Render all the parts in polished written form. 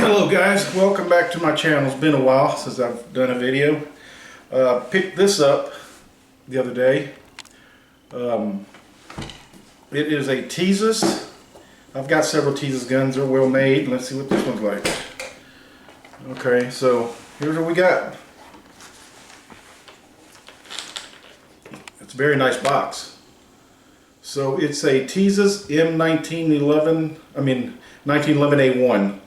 Hello guys, welcome back to my channel. It's been a while since I've done a video. Picked this up the other day. It is a Tisas. I've got several Tisas guns. They're well made. Let's see what this one's like. Okay, so here's what we got. It's a very nice box. So it's a Tisas M1911. 1911A1.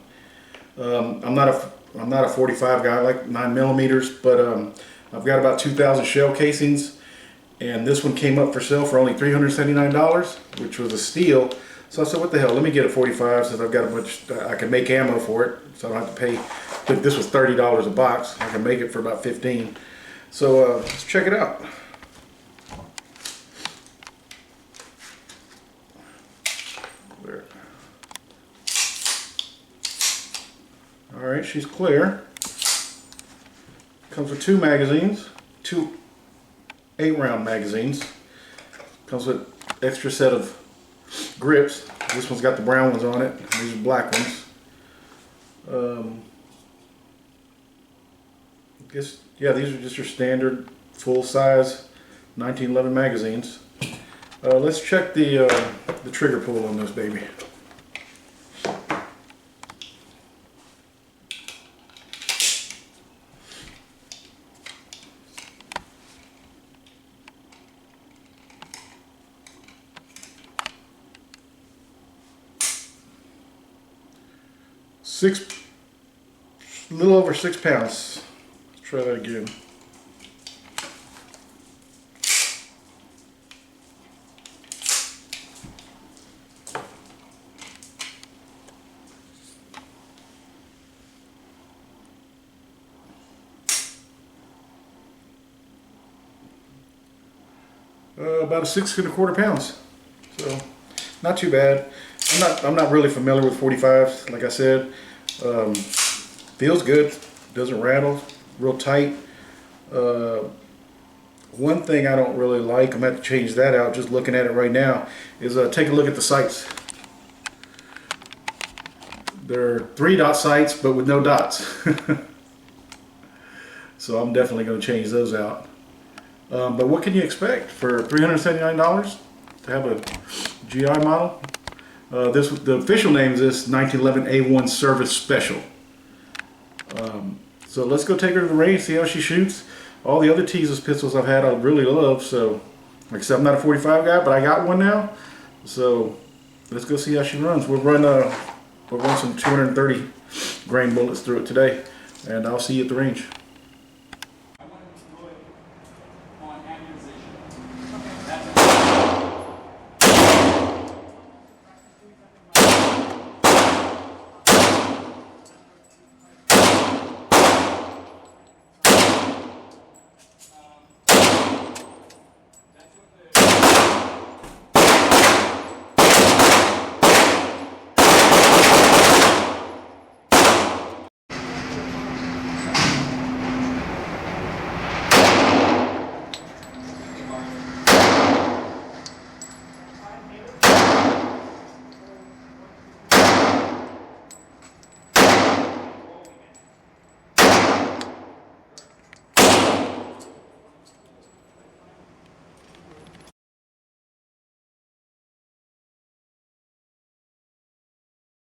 I'm not a 45 guy. I like 9mm, but I've got about 2,000 shell casings, and this one came up for sale for only $379, which was a steal. So I said, what the hell, let me get a 45 since I've got a bunch, I can make ammo for it, so I don't have to pay. If this was $30 a box, I can make it for about 15. So let's check it out. Alright, she's clear. Comes with two magazines, two 8-round magazines. Comes with extra set of grips. This one's got the brown ones on it. These are black ones. I guess, yeah, these are just your standard full-size 1911 magazines. Let's check the trigger pull on this baby. A little over 6 pounds. Let's try that again. About 6¼ pounds. So not too bad. I'm not really familiar with 45s, like I said. Feels good, doesn't rattle, real tight. One thing I don't really like, I'm going to have to change that out just looking at it right now, is take a look at the sights. They're 3-dot sights but with no dots. So I'm definitely going to change those out. But what can you expect for $379 to have a GI model? The official name is this 1911A1 Service Special. So let's go take her to the range, see how she shoots. All the other Tisas pistols I've had I really love, so like I said, I'm not a 45 guy, but I got one now. So let's go see how she runs. We'll run some 230 grain bullets through it today, and I'll see you at the range.